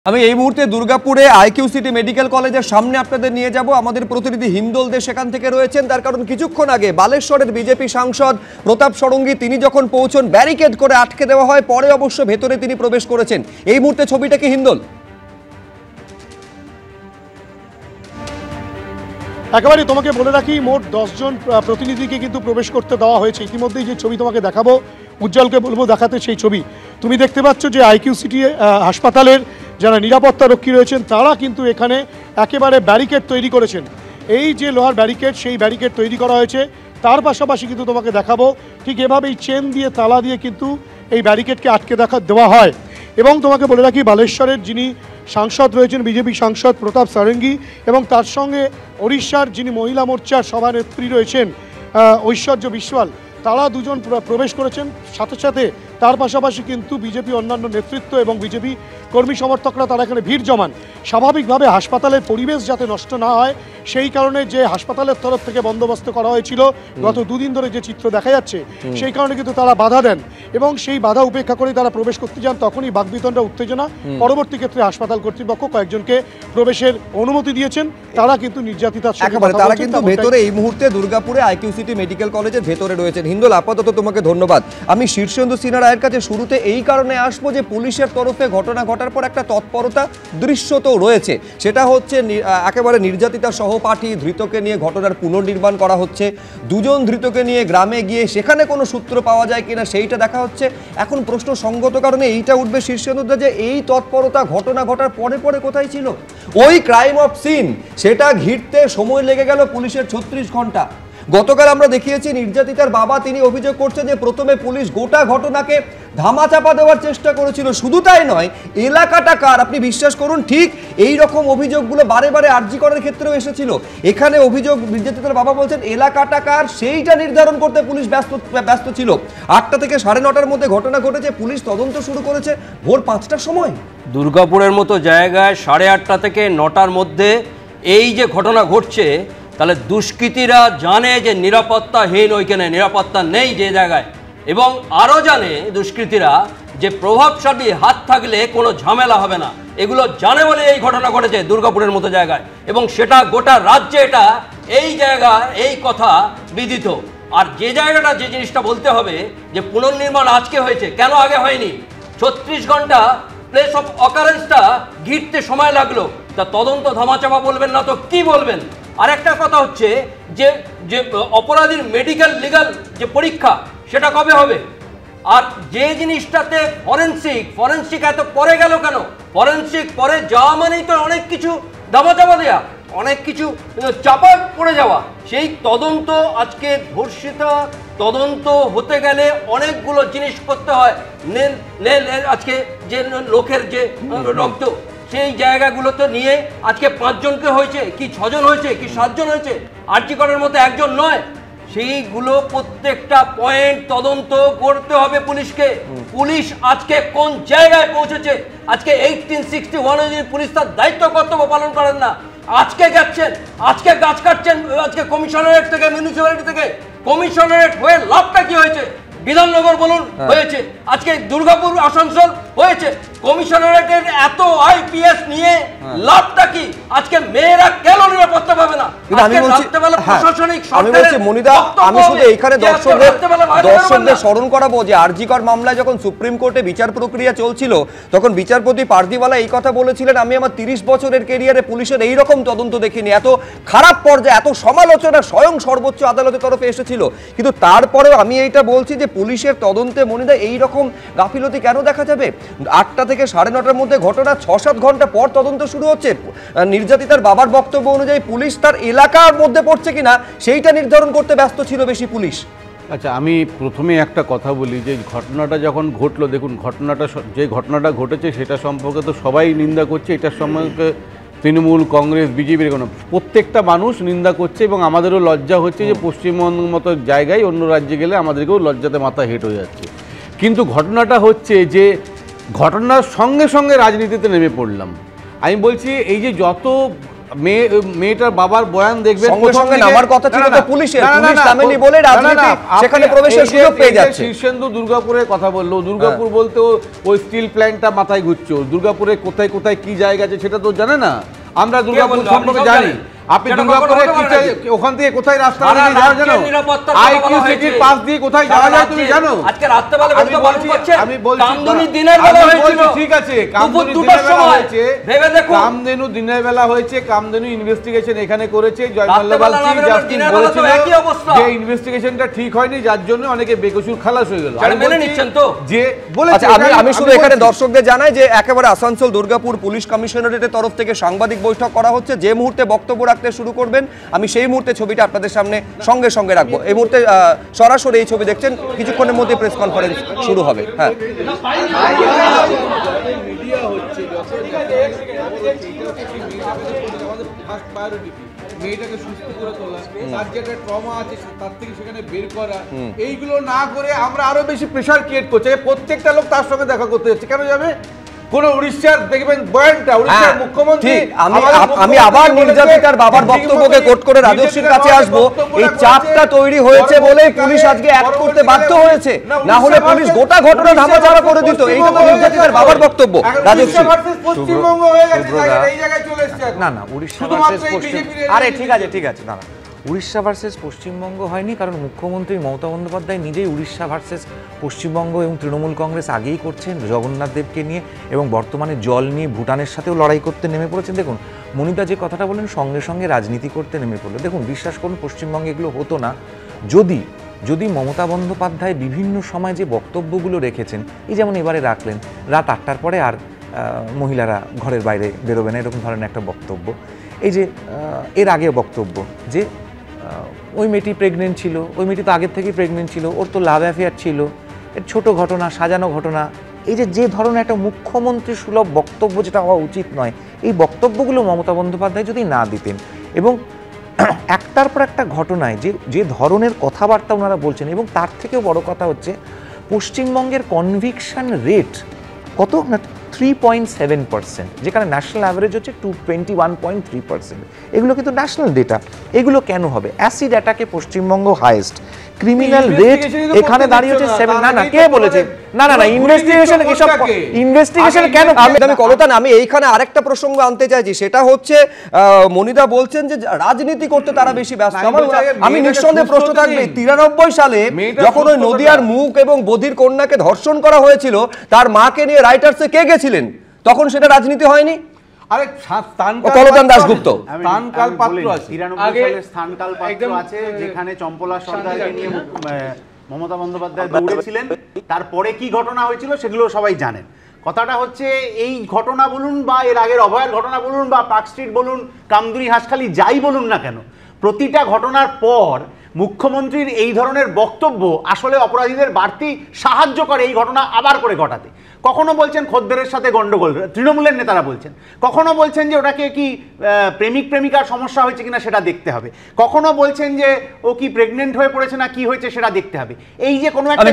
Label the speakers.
Speaker 1: আমি এই মুহূর্তে দুর্গাপুরে আইকিউ সিটি মেডিকেল কলেজের সামনে আপনাদের নিয়ে যাব। আমাদের প্রতিনিধি হিন্দল দে সেখান থেকে রয়েছেন, তার কারণ কিছুক্ষণ আগে বালেশ্বরের বিজেপি সাংসদ প্রতাপ ষড়ঙ্গী তিনি যখন পৌঁছন ব্যারিকেড করে আটকে দেওয়া হয়, পরে অবশ্য ভেতরে তিনি প্রবেশ করেছেন। এই মুহূর্তে ছবিটা কি হিন্দল?
Speaker 2: একেবারে তোমাকে বলে রাখি, মোট 10 জন প্রতিনিধিকে কিন্তু প্রবেশ করতে দেওয়া হয়েছে। ইতিমধ্যেই যে ছবি তোমাকে দেখাবো, উজ্জ্বলকে বলবো দেখাতে সেই ছবি। তুমি দেখতে পাচ্ছ যে আইকিউ সিটি হাসপাতালের যারা নিরাপত্তা রক্ষী রয়েছেন তারা কিন্তু এখানে একেবারে ব্যারিকেড তৈরি করেছেন। এই যে লোহার ব্যারিকেড, সেই ব্যারিকেড তৈরি করা হয়েছে। তার পাশাপাশি কিন্তু তোমাকে দেখাবো ঠিক এভাবেই চেন দিয়ে তালা দিয়ে কিন্তু এই ব্যারিকেডকে আটকে দেওয়া হয়। এবং তোমাকে বলে রাখি, বালেশ্বরের যিনি সাংসদ রয়েছেন বিজেপি সাংসদ প্রতাপ ষড়ঙ্গী এবং তার সঙ্গে ওড়িশার যিনি মহিলা মোর্চার সভানেত্রী রয়েছেন ঐশ্বর্য বিশ্বাল, তারা দুজন প্রবেশ করেছেন। সাথে সাথে তার পাশাপাশি কিন্তু বিজেপি অন্যান্য নেতৃত্ব এবং বিজেপি কর্মী সমর্থকরা তারা এখানে ভিড় জমান। স্বাভাবিকভাবে হাসপাতালের পরিবেশ যাতে নষ্ট না হয় সেই কারণে যে হাসপাতালের তরফ থেকে বন্দোবস্ত করা হয়েছিল গত দুদিন ধরে যে চিত্র দেখা যাচ্ছে, সেই কারণে কিন্তু তারা বাধা দেন এবং সেই বাধা উপেক্ষা করে তারা প্রবেশ করতে যান। তখনই বাকবিতণ্ডা উত্তেজনা, পরবর্তী ক্ষেত্রে হাসপাতাল কর্তৃপক্ষ কয়েকজনকে প্রবেশের অনুমতি দিয়েছেন। তারা কিন্তু নির্যাতিতার সঙ্গে
Speaker 1: তারা কিন্তু ভেতরে এই মুহূর্তে দুর্গাপুরে আইকিউ সিটি মেডিকেল কলেজের ভেতরে রয়েছেন। হিন্দল, আপাতত তোমাকে ধন্যবাদ। আমি শীর্ষেন্দু সিনহা রায়ের কাছে শুরুতে এই কারণে আসবো যে পুলিশের তরফে ঘটনা ঘটার পর একটা তৎপরতা দৃশ্য তো রয়েছে, সেটা হচ্ছে একেবারে নির্যাতিতা সহপাঠী ধৃতকে নিয়ে ঘটনার পুনর্নির্মাণ করা হচ্ছে। দুজন ধৃতকে নিয়ে গ্রামে গিয়ে সেখানে কোনো সূত্র পাওয়া যায় কিনা সেইটা দেখা হচ্ছে। এখন প্রশ্ন সঙ্গত কারণে এইটা উঠবে শীর্ষেন্দুদা যে এই তৎপরতা ঘটনা ঘটার পরে পরে কোথায় ছিল? ওই ক্রাইম অফ সিন সেটা ঘিরতে সময় লেগে গেল পুলিশের 36 ঘন্টা। গতকাল আমরা দেখিয়েছি নির্যাতিতার বাবা তিনি অভিযোগ করছেন যে প্রথমে পুলিশ গোটা ঘটনাকে ধামাচাপা দেওয়ার চেষ্টা করেছিল। শুধু তাই নয়, এলাকাটা কার আপনি বিশ্বাস করুন, ঠিক এই রকম অভিযোগগুলো বারে বারে আরজি করার ক্ষেত্রেও এসেছিল। এখানে অভিযোগ নির্যাতিতার বাবা বলছেন এলাকাটা কার সেইটা নির্ধারণ করতে পুলিশ ব্যস্ত ছিল। 8টা থেকে 9:30টার মধ্যে ঘটনা ঘটেছে, পুলিশ তদন্ত শুরু করেছে ভোর 5টার সময়।
Speaker 3: দুর্গাপুরের মতো জায়গায় 8:30 থেকে 9টার মধ্যে এই যে ঘটনা ঘটছে, তাহলে দুষ্কৃতীরা জানে যে নিরাপত্তাহীন ওইখানে, নিরাপত্তা নেই যে জায়গায়, এবং আরও জানে দুষ্কৃতীরা যে প্রভাবশালী হাত থাকলে কোনো ঝামেলা হবে না। এগুলো জানে বলে এই ঘটনা ঘটেছে দুর্গাপুরের মতো জায়গায়, এবং সেটা গোটা রাজ্যে এটা এই জায়গা এই কথা বিদিত। আর যে জায়গাটা যে জিনিসটা বলতে হবে যে পুনর্নির্মাণ আজকে হয়েছে, কেন আগে হয়নি? 36 ঘন্টা প্লেস অফ অকারেন্সটা ঘিরতে সময় লাগলো। তা তদন্ত ধামাচাপা বলবেন না তো কি বলবেন? আরেকটা কথা হচ্ছে যে যে অপরাধীর মেডিকেল লিগাল যে পরীক্ষা সেটা কবে হবে? আর যে জিনিসটাতে ফরেন্সিক এত পরে গেল কেন? ফরেন্সিক পরে যাওয়া মানেই তো অনেক কিছু ধামাচাপা দেওয়া, অনেক কিছু চাপা পড়ে যাওয়া। সেই তদন্ত আজকে ধর্ষিতা তদন্ত হতে গেলে অনেকগুলো জিনিস করতে হয়। আজকে যে লোকের যে রক্ত, সেই জায়গাগুলোতে নিয়ে আজকে 5 জনকে হয়েছে, কি 6 জন হয়েছে, কি 7 জন হয়েছে, আরজি করার মতো একজন নয়। সেইগুলো প্রত্যেকটা পয়েন্ট তদন্ত করতে হবে পুলিশকে। পুলিশ আজকে কোন জায়গায় পৌঁছেছে? আজকে 1861 পুলিশ তার দায়িত্ব কর্তব্য পালন করেন না। আজকে যাচ্ছেন, আজকে গাছ কাটছেন, আজকে কমিশনারেট থেকে, মিউনিসিপ্যালিটি থেকে কমিশনারেট হয়ে লাভটা কি হয়েছে? বিধাননগর বলুন হয়েছে, আজকে দুর্গাপুর আসানসোল হয়েছে। কমিশনারেটের এত আইপিএস নিয়ে লাভটা কি? আজকে মেয়েরা কেন নিরাপত্তা পাবে না?
Speaker 1: আমি শুধু এইখানে দর্শকদের স্মরণ করাবো যে আরজিকর মামলায় যখন সুপ্রিম কোর্টে বিচার প্রক্রিয়া চলছিল, তখন বিচারপতি পারদিওয়ালা এই কথা বলেছিলেন, আমি আমার 30 বছরের কেরিয়ারে পুলিশের এইরকম তদন্ত দেখিনি, এত খারাপ পর্যায়ে এত সমালোচনা স্বয়ং সর্বোচ্চ আদালতের তরফে এসেছিল। কিন্তু তারপরেও আমি এইটা বলছি যে পুলিশের তদন্তে মনিদা এইরকম গাফিলতি কেন দেখা যাবে? 8টা থেকে 9:30টার মধ্যে ঘটনা 6-7 ঘন্টা পর তদন্ত শুরু হচ্ছে। নির্যাতিতার বাবার বক্তব্য অনুযায়ী পুলিশ তার এলাকার মধ্যে পড়ছে কিনা সেইটা নির্ধারণ করতে ব্যস্ত ছিল বেশি পুলিশ।
Speaker 4: আচ্ছা, আমি প্রথমে একটা কথা বলি যে ঘটনাটা যখন ঘটলো, দেখুন যে ঘটনাটা ঘটেছে সেটা সম্পর্কে তো সবাই নিন্দা করছে। এটার সম্পর্কে তৃণমূল, কংগ্রেস, বিজেপির কোনো প্রত্যেকটা মানুষ নিন্দা করছে, এবং আমাদেরও লজ্জা হচ্ছে যে পশ্চিমবঙ্গের মতো জায়গায় অন্য রাজ্যে গেলে আমাদেরকেও লজ্জাতে মাথা হেঁট হয়ে যাচ্ছে। কিন্তু ঘটনাটা হচ্ছে যে ঘটনার সঙ্গে সঙ্গে রাজনীতিতে নেমে পড়লাম। আমি বলছি এই যে যত মেয়েটার বাবার বয়ান দেখবেন,
Speaker 1: সঙ্গে সঙ্গে নামার কথা ছিল তো পুলিশের, পুলিশ নামেনি বলে রাজনীতি সেখানে প্রবেশের সুযোগ পেয়ে যাচ্ছে।
Speaker 4: শীর্ষেন্দু দুর্গাপুরের কথা বললো, দুর্গাপুর বলতে ওই স্টিল প্ল্যান্টটা মাথায় ঘুরছে, দুর্গাপুরে কোথায় কোথায় কি জায়গা আছে সেটা তো জানে না। আমরা দুর্গাপুর সম্পর্কে জানি, আপনি দুর্গাপুরে ওখান থেকে কোথায় রাস্তা যাওয়া জানো? আইকিউ সিটির পাশ দিয়ে কোথায় যাওয়া যায় তুমি জানো?
Speaker 3: আজকে রাতে বেলা
Speaker 4: আমি বলছি
Speaker 3: কামদুনি দিনের বেলা হয়েছিল,
Speaker 4: ঠিক আছে,
Speaker 3: কামদুনি দিনের বেলা হয়েছে, ভেবে দেখো।
Speaker 4: কামধেনু দিনের বেলা হয়েছে, কামধেনু ইনভেস্টিগেশন এখানে করেছে, জয় মাল্লাবাল চিফ জাস্টিস বলেছিল যে ইনভেস্টিগেশনটা ঠিক হয়নি, যার জন্য অনেকে বেকসুর খালাস হয়ে গেল।
Speaker 3: আমি মেনে নিচ্ছেন তো
Speaker 4: যে বলেছে।
Speaker 1: আমি শুধু এখানে দর্শকদের জানাই যে একেবারে আসানসোল দুর্গাপুর পুলিশ কমিশনারেটের তরফ থেকে সাংবাদিক বৈঠক করা হচ্ছে। যে মুহূর্তে বক্তব্য রাখতে শুরু করবেন আমি সেই মুহূর্তে ছবিটা আপনাদের সামনে সঙ্গে সঙ্গে রাখবো। এই মুহূর্তে সরাসরি এই ছবি দেখছেন, কিছুক্ষণের মধ্যে প্রেস কনফারেন্স শুরু হবে। হ্যাঁ, মেয়েটাকে সুস্থ করে তোলা, তার যেটা ট্রমা আছে তার থেকে সেখানে বের করা, এইগুলো না করে আমরা আরো বেশি প্রেশার ক্রিয়েট করছি। প্রত্যেকটা লোক তার সঙ্গে দেখা করতে যাচ্ছে, কেন যাবে? কোন উড়িষ্যার দেখবেন বয়ানটা, উড়িষ্যার মুখ্যমন্ত্রী, আমি আবার নির্যাতিতার বাবার বক্তব্যকে কোট করে রাজস্বীর কাছে আসবো। এই চাপটা তৈরি হয়েছে বলে পুলিশ আজকে অ্যাক্ট করতে বাধ্য হয়েছে, না হলে পুলিশ গোটা ঘটনা ধামাচাপা করে দিত। এইটা তো নির্যাতিতার বাবার বক্তব্য। রাজস্বী
Speaker 4: পশ্চিমবঙ্গ হয়ে গেছে, এই জায়গায় চলে এসেছে।
Speaker 5: না উড়িষ্যা ভার্সেস পশ্চিম, আরে ঠিক আছে না, উড়িষ্যা ভার্সেস পশ্চিমবঙ্গ হয়নি, কারণ মুখ্যমন্ত্রী মমতা বন্দ্যোপাধ্যায় নিজেই উড়িষ্যা ভার্সেস পশ্চিমবঙ্গ এবং তৃণমূল কংগ্রেস আগেই করছেন জগন্নাথ দেবকে নিয়ে, এবং বর্তমানে জল নিয়ে ভুটানের সাথেও লড়াই করতে নেমে পড়েছেন। দেখুন মনিতা যে কথাটা বলেন, সঙ্গে সঙ্গে রাজনীতি করতে নেমে পড়লো। দেখুন বিশ্বাস করুন, পশ্চিমবঙ্গে এগুলো হতো না যদি মমতা বন্দ্যোপাধ্যায় বিভিন্ন সময় যে বক্তব্যগুলো রেখেছেন, এই যেমন এবারে রাখলেন রাত 8টার পরে আর মহিলারা ঘরের বাইরে বেরোবে না, এরকম ধরনের একটা বক্তব্য। এই যে এর আগে বক্তব্য যে ওই মেয়েটি প্রেগনেন্ট ছিল, ওই মেয়েটি তো আগের থেকেই প্রেগনেন্ট ছিল, ওর তো লাভ অ্যাফেয়ার ছিল, এর ছোট ঘটনা, সাজানো ঘটনা। এই যে ধরনের একটা মুখ্যমন্ত্রী সুলভ বক্তব্য, যেটা হওয়া উচিত নয়, এই বক্তব্যগুলো মমতা বন্দ্যোপাধ্যায় যদি না দিতেন, এবং একটার পর একটা ঘটনায় যে ধরনের কথাবার্তা ওনারা বলছেন, এবং তার থেকেও বড় কথা হচ্ছে পশ্চিমবঙ্গের কনভিকশন রেট কত না 3.7%, যেখানে ন্যাশনাল অ্যাভারেজ হচ্ছে 21.3%। এগুলো কিন্তু ন্যাশনাল ডেটা। এগুলো কেন হবে? অ্যাসিড অ্যাটাকে পশ্চিমবঙ্গ হাইয়েস্ট, ক্রিমিনাল রেট এখানে দাঁড়িয়ে হচ্ছে 7। না কে বলেছে? না ইনভেস্টিগেশন, এসব ইনভেস্টিগেশন কেন?
Speaker 1: আমি কলতান, আমি এইখানে আরেকটা প্রসঙ্গ আনতে চাইছি, সেটা হচ্ছে মনিদা বলছেন যে রাজনীতি করতে তারা বেশি ব্যস্ত। আমি নিঃসন্দেহে প্রশ্ন থাকবে, 93 সালে যখন ওই নদিয়ার মুখ এবং বধির কন্যাকে ধর্ষণ করা হয়েছিল, তার মাকে নিয়ে রাইটার্সে কে গেছিলেন? তখন সেটা রাজনীতি হয়নি?
Speaker 4: আরে
Speaker 1: কলতান দাশগুপ্ত
Speaker 5: স্থানকাল পাত্র আছে, 93 সালে স্থানকাল পাত্র আছে, যেখানে চম্পলা সরকারকে নিয়ে মমতা বন্দ্যোপাধ্যায় দৌড়েছিলেন। তারপরে কি ঘটনা হয়েছিল সেগুলো সবাই জানেন। কথাটা হচ্ছে, এই ঘটনা বলুন বা এর আগের অভয়ের ঘটনা বলুন বা পার্ক স্ট্রিট বলুন, কামদুনি হাসখালি যাই বলুন না কেন, প্রতিটা ঘটনার পর মুখ্যমন্ত্রীর এই ধরনের বক্তব্য আসলে অপরাধীদের বাড়তি সাহায্য করে এই ঘটনা আবার করে ঘটাতে। কখনো বলছেন খদ্দেরের সাথে গন্ডগোল, তৃণমূলের নেতারা বলছেন, কখনো বলছেন যে ওটাকে কি প্রেমিক প্রেমিকার সমস্যা হয়েছে কিনা সেটা দেখতে হবে, কখনো বলছেন যে ও কি প্রেগনেন্ট হয়ে পড়েছে না কি হয়েছে সেটা দেখতে হবে। এই যে কোনো একটা